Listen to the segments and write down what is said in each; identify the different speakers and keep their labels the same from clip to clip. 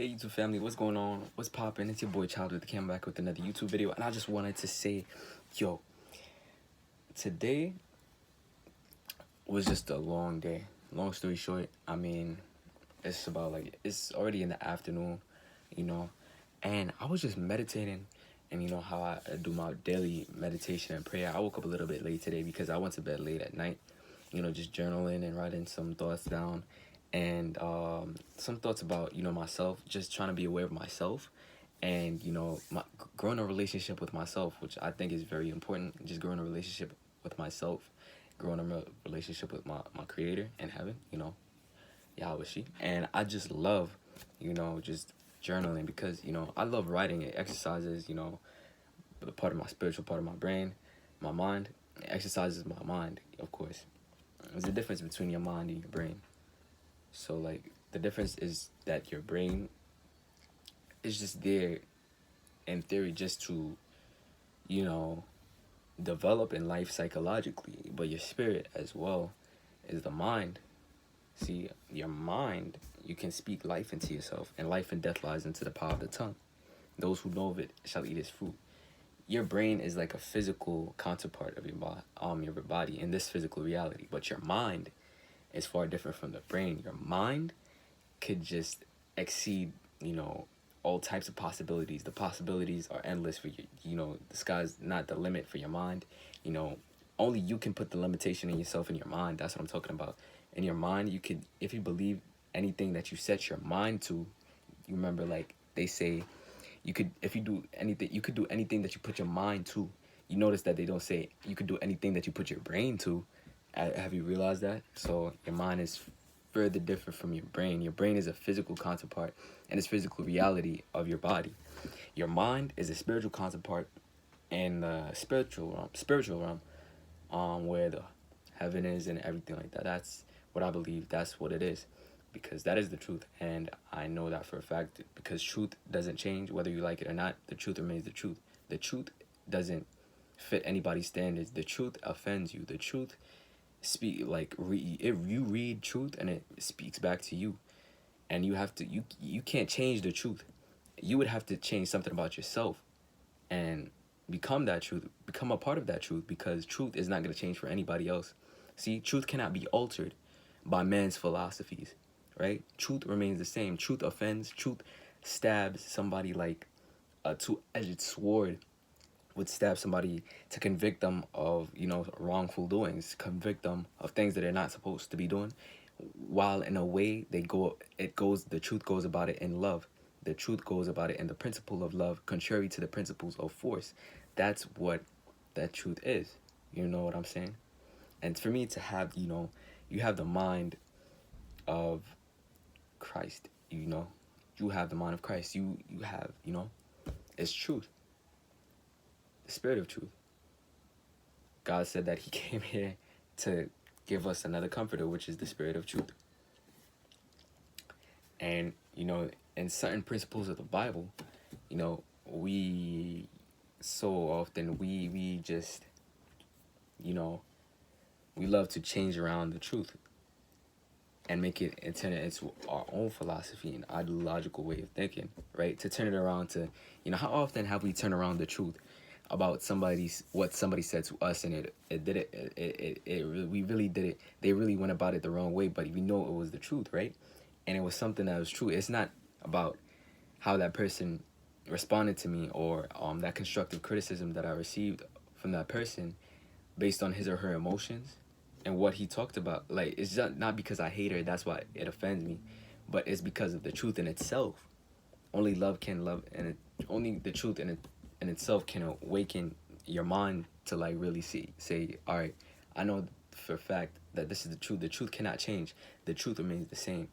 Speaker 1: Hey YouTube family, what's going on? What's poppin'? It's your boy Child with the Cam back with another YouTube video, and I just wanted to say, yo, today was just a long day. Long story short, I mean, it's already in the afternoon, you know, and I was just meditating, and you know how I do my daily meditation and prayer. I woke up a little bit late today because I went to bed late at night, you know, just journaling and writing some thoughts down, and some thoughts about, you know, myself, just trying to be aware of myself, and you know, growing a relationship with myself, which I think is very important. Just growing a relationship with myself, growing a relationship with my creator in heaven, you know, Yahweh she. And I just love, you know, just journaling because, you know, I love writing. It exercises, you know, the part of my spiritual part of my brain, my mind. It exercises my mind, of course. There's a difference between your mind and your brain. So like the difference is that your brain is just there in theory just to, you know, develop in life psychologically, but your spirit as well is the mind. See, your mind, you can speak life into yourself, and life and death lies into the power of the tongue. Those who know of it shall eat its fruit. Your brain is like a physical counterpart of your body in this physical reality, but your mind is far different from the brain. Your mind could just exceed, you know, all types of possibilities. The possibilities are endless for you. You know, the sky's not the limit for your mind. You know, only you can put the limitation in yourself in your mind. That's what I'm talking about. In your mind, you could, if you believe anything that you set your mind to, you remember, like they say, you could, if you do anything, you could do anything that you put your mind to. You notice that they don't say you could do anything that you put your brain to. Have you realized that? So your mind is further different from your brain. Your brain is a physical counterpart and it's physical reality of your body. Your mind is a spiritual counterpart in the spiritual realm, where the heaven is and everything like that. That's what I believe. That's what it is, because that is the truth, and I know that for a fact. Because truth doesn't change whether you like it or not. The truth remains the truth. The truth doesn't fit anybody's standards. The truth offends you. The truth you read truth and it speaks back to you, and you can't change the truth. You would have to change something about yourself and become that truth, become a part of that truth, because truth is not going to change for anybody else. See, truth cannot be altered by man's philosophies, right? Truth remains the same. Truth offends. Truth stabs somebody like a two-edged sword would stab somebody to convict them of, you know, wrongful doings, convict them of things that they're not supposed to be doing, while in a way the truth goes about it in love. The truth goes about it in the principle of love, contrary to the principles of force. That's what that truth is. You know what I'm saying? And for me to have, you know, you have the mind of Christ, you know, you have the mind of Christ. You have, you know, it's truth. The spirit of truth. God said that he came here to give us another comforter, which is the spirit of truth. And, you know, in certain principles of the Bible, you know, we so often, we just, you know, we love to change around the truth and make it and turn it into our own philosophy and ideological way of thinking, right? To turn it around to, you know, how often have we turned around the truth about what somebody said to us, and we really did it. They really went about it the wrong way, but we know it was the truth, right? And it was something that was true. It's not about how that person responded to me, or that constructive criticism that I received from that person based on his or her emotions and what he talked about. Like, it's just not because I hate her, that's why it offends me, but it's because of the truth in itself. Only love can love, and only the truth in itself can awaken your mind to like really say, all right, I know for a fact that this is the truth. The truth cannot change. The truth remains the same.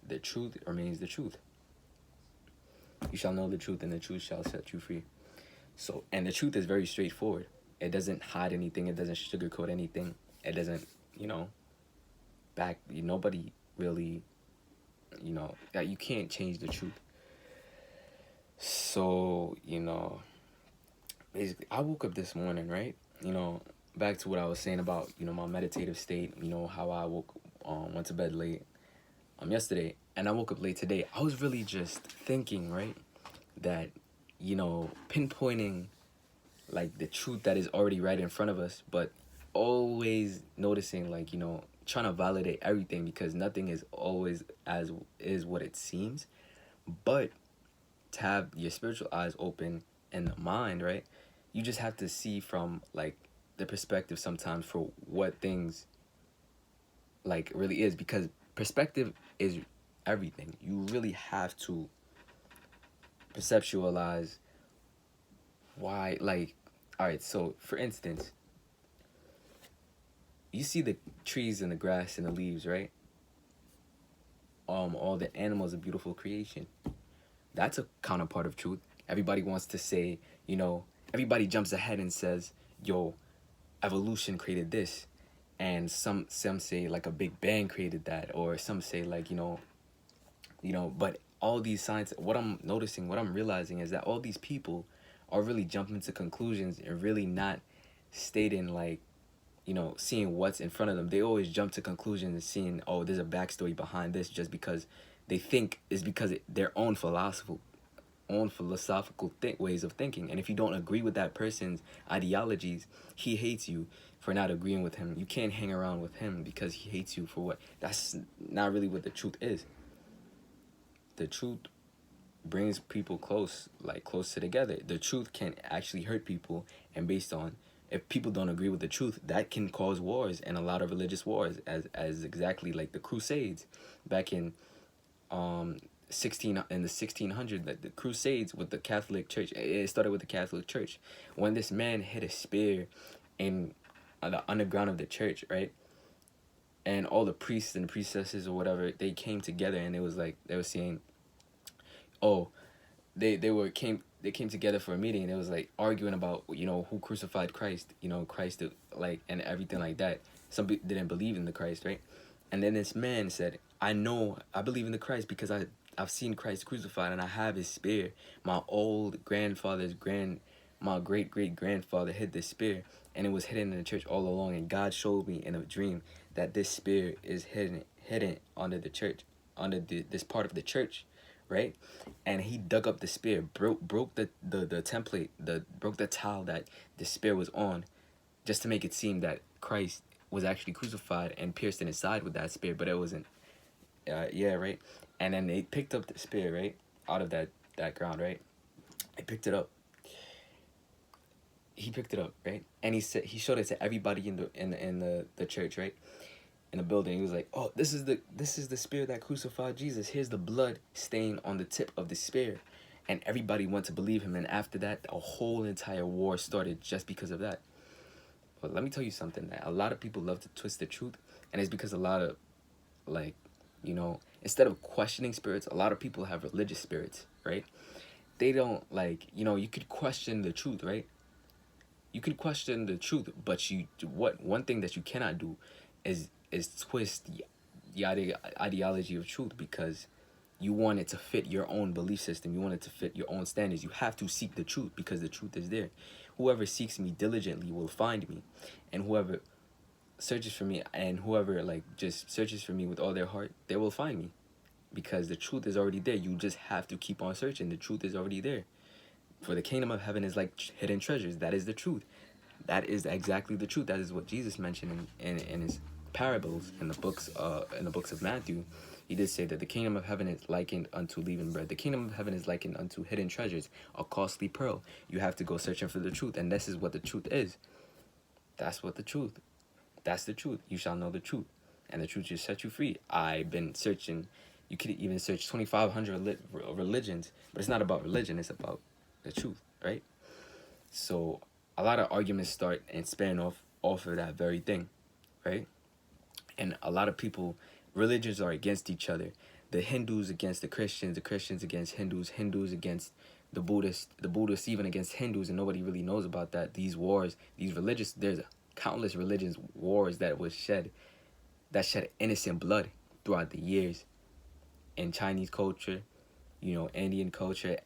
Speaker 1: The truth remains the truth. You shall know the truth, and the truth shall set you free. So, and the truth is very straightforward. It doesn't hide anything. It doesn't sugarcoat anything. It doesn't, you know, nobody really, you know, that you can't change the truth. So, you know, basically, I woke up this morning, right? You know, back to what I was saying about, you know, my meditative state, you know, how I went to bed late yesterday. and I woke up late today. I was really just thinking, right, that, pinpointing like the truth that is already right in front of us, but always noticing, like, trying to validate everything, because nothing is always as is what it seems. But to have your spiritual eyes open and the mind, right, you just have to see from like the perspective sometimes for what things like really is, because perspective is everything. You really have to perceptualize why, like, all right, so for instance, you see the trees and the grass and the leaves, right? All the animals, a beautiful creation. That's a counterpart of truth. Everybody wants to say, everybody jumps ahead and says, yo, evolution created this. And some say like a big bang created that, or some say like, but all these science, what I'm noticing, what I'm realizing is that all these people are really jumping to conclusions and really not stating like, seeing what's in front of them. They always jump to conclusions and seeing, oh, there's a backstory behind this, just because they think is because their own philosophical ways of thinking. And if you don't agree with that person's ideologies, he hates you for not agreeing with him. You can't hang around with him because he hates you for what. That's not really what the truth is. The truth brings people closer together. The truth can actually hurt people, and based on, if people don't agree with the truth, that can cause wars, and a lot of religious wars, as exactly like the Crusades back in 1600s, the Crusades with the Catholic Church. It started with the Catholic Church when this man hit a spear in the underground of the church, right? And all the priests and priestesses or whatever, they came together, and it was like they were saying, oh, they came together for a meeting, and it was like arguing about, who crucified Christ, Christ, like, and everything like that. Some people didn't believe in the Christ, right? And then this man said, I believe in the Christ because I've seen Christ crucified, and I have his spear. My my great great grandfather hid this spear, and it was hidden in the church all along, and God showed me in a dream that this spear is hidden under the church, under this part of the church, right? And he dug up the spear, broke the template, broke the tile that the spear was on, just to make it seem that Christ was actually crucified and pierced in his side with that spear, but it wasn't. Yeah, right. And then they picked up the spear, right, out of that ground, right. They picked it up. He picked it up, right, and he showed it to everybody in the church, right, in the building. He was like, oh, this is the spear that crucified Jesus. Here's the blood stain on the tip of the spear. And everybody went to believe him, and after that, a whole entire war started just because of that. But let me tell you something, that a lot of people love to twist the truth, and it's because a lot of, like, instead of questioning spirits, a lot of people have religious spirits, right? They don't, like, you could question the truth, right? You can question the truth, but one thing that you cannot do is twist the ideology of truth, because you want it to fit your own belief system. You want it to fit your own standards. You have to seek the truth, because the truth is there. Whoever seeks me diligently will find me, and whoever searches for me, and whoever like just searches for me with all their heart, they will find me, because the truth is already there. You just have to keep on searching. The truth is already there. For the kingdom of heaven is like hidden treasures. That is the truth. That is exactly the truth. That is what Jesus mentioned in his parables in the books of Matthew. He did say that the kingdom of heaven is likened unto leavened bread. The kingdom of heaven is likened unto hidden treasures, a costly pearl. You have to go searching for the truth, and this is what the truth is. That's what the truth. That's the truth. You shall know the truth, and the truth shall set you free. I've been searching. You could even search 2,500 religions, but it's not about religion. It's about the truth, right? So a lot of arguments start and span off of that very thing, right? And a lot of people, religions are against each other. The Hindus against the Christians against Hindus, Hindus against the Buddhists even against Hindus, and nobody really knows about that. These wars, there's countless religious wars that shed innocent blood throughout the years. In Chinese culture, Indian culture,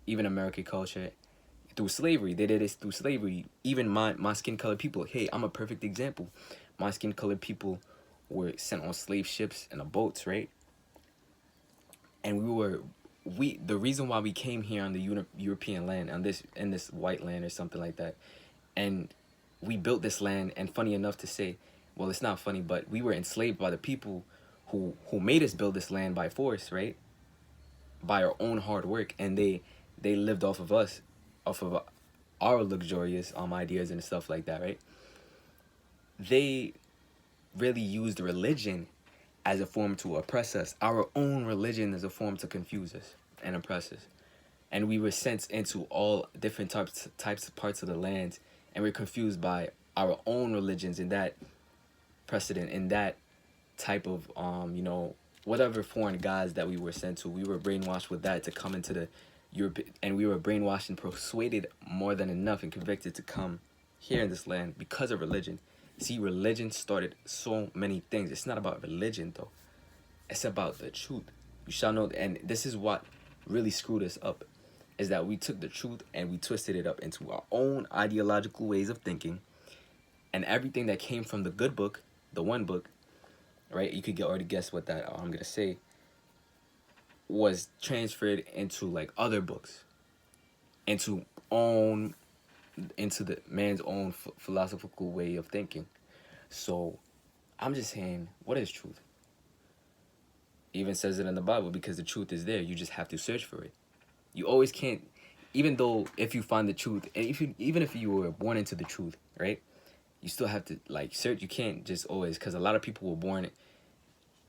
Speaker 1: even American culture, through slavery. They did this through slavery. Even my skin colored people. Hey, I'm a perfect example. My skin colored people were sent on slave ships and boats, right? and the reason why we came here on the European land, on this in this white land or something like that, and we built this land. And funny enough to say, well, it's not funny, but we were enslaved by the people who made us build this land by force, right? By our own hard work, and they lived off of us, off of our luxurious ideas and stuff like that, right? They really used religion as a form to oppress us. Our own religion as a form to confuse us and oppress us. And we were sent into all different types of parts of the land, and we're confused by our own religions in that precedent, in that type of whatever foreign gods that we were sent to. We were brainwashed with that to come into the Europe, and we were brainwashed and persuaded more than enough and convicted to come here in this land because of religion. See, religion started so many things. It's not about religion though. It's about the truth. You shall know, and this is what really screwed us up, is that we took the truth and we twisted it up into our own ideological ways of thinking, and everything that came from the good book, the one book, right? You could already guess what that I'm gonna say, was transferred into like other books, into the man's own philosophical way of thinking. So I'm just saying, what is truth? It even says it in the Bible, because the truth is there. You just have to search for it. You always can't, even though if you find the truth, and even if you were born into the truth, right? You still have to like search. You can't just always, because a lot of people were born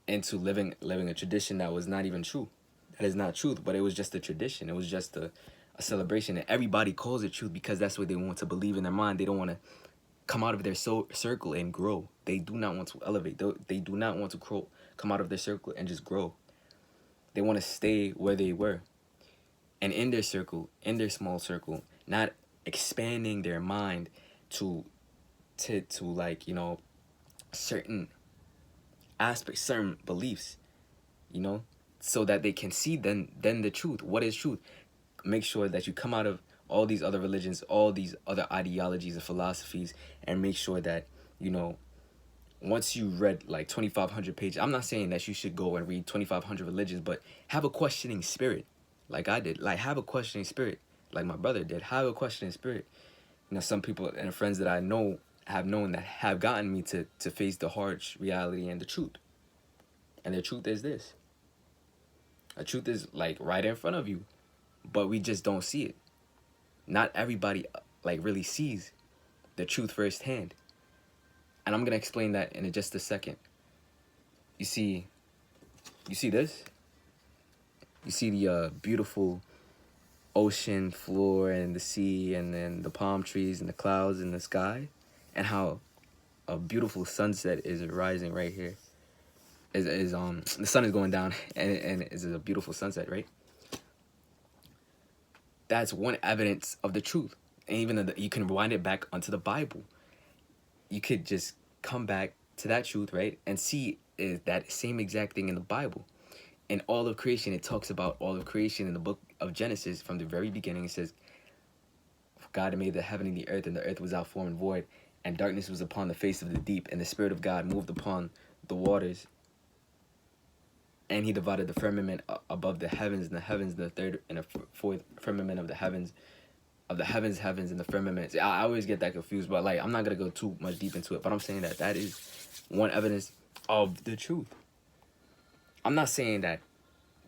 Speaker 1: into living a tradition that was not even true. That is not truth, but it was just a tradition. It was just a celebration, and everybody calls it truth because that's what they want to believe in their mind. They don't want to come out of their circle and grow. They do not want to elevate. They do not want to come out of their circle and just grow. They want to stay where they were, and in their circle, in their small circle, not expanding their mind to like certain aspects, certain beliefs, so that they can see then the truth. What is truth? Make sure that you come out of all these other religions, all these other ideologies and philosophies, and make sure that once you read like 2,500 pages, I'm not saying that you should go and read 2,500 religions, but have a questioning spirit, like I did. Like, have a questioning spirit, like my brother did. Have a questioning spirit. Some people and friends that I know have known that have gotten me to face the harsh reality and the truth. And the truth is this. The truth is like right in front of you, but we just don't see it. Not everybody like really sees the truth firsthand. And I'm gonna explain that in just a second. You see this? You see the beautiful ocean floor and the sea, and then the palm trees and the clouds in the sky, and how a beautiful sunset is rising right here. The sun is going down, and it's a beautiful sunset, right? That's one evidence of the truth. And even you can rewind it back onto the Bible. You could just come back to that truth, right? And see that same exact thing in the Bible. In all of creation, it talks about all of creation in the book of Genesis. From the very beginning, it says, God made the heaven and the earth was out form and void, and darkness was upon the face of the deep, and the Spirit of God moved upon the waters. And he divided the firmament above the heavens, and the heavens, the third and the fourth firmament of the heavens, heavens, and the firmament. I always get that confused, but like, I'm not gonna go too much deep into it. But I'm saying that is one evidence of the truth. I'm not saying that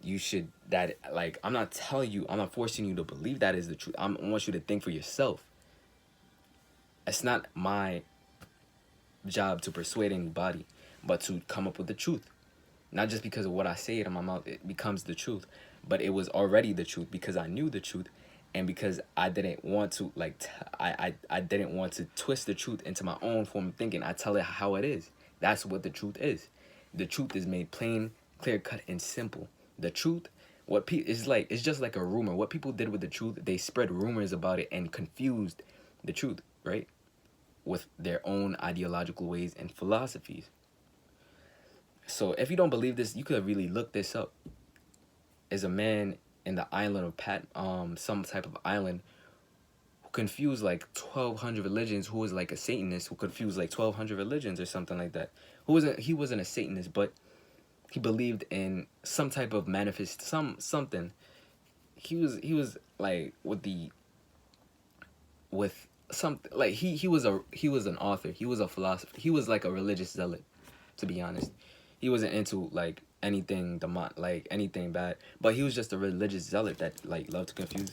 Speaker 1: you should, I'm not telling you, I'm not forcing you to believe that is the truth. I want you to think for yourself. It's not my job to persuade anybody, but to come up with the truth. Not just because of what I say in my mouth, it becomes the truth, but it was already the truth because I knew the truth, and because I didn't want to I didn't want to twist the truth into my own form of thinking. I tell it how it is. That's what the truth is. The truth is made plain, clear cut, and simple. The truth, it's just like a rumor. What people did with the truth, they spread rumors about it and confused the truth, right? With their own ideological ways and philosophies. So if you don't believe this, you could really look this up. Is a man in the island of some type of island, who confused like 1,200 religions, who was like a Satanist, who confused like 1,200 religions or something like that. He wasn't a Satanist, but he believed in some type of manifest something. He was like with something like he was an author. He was a philosopher. He was like a religious zealot, to be honest. He wasn't into like anything like anything bad, but he was just a religious zealot that like loved to confuse,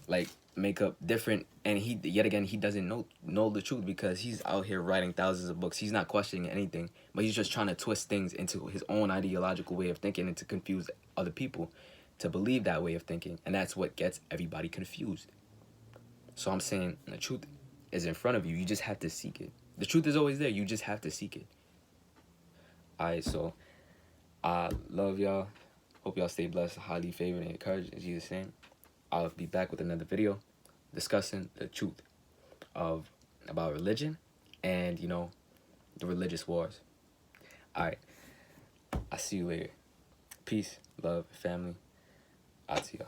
Speaker 1: like make up different. And he yet again he doesn't know the truth because he's out here writing thousands of books. He's not questioning anything, but he's just trying to twist things into his own ideological way of thinking and to confuse other people to believe that way of thinking, and that's what gets everybody confused. So I'm saying the truth is in front of you. You just have to seek it. The truth is always there. You just have to seek it. Alright, so I love y'all. Hope y'all stay blessed, highly favored, and encouraged in Jesus' name. I'll be back with another video discussing the truth about religion and, you know, the religious wars. Alright, I'll see you later. Peace, love, family. I'll see y'all.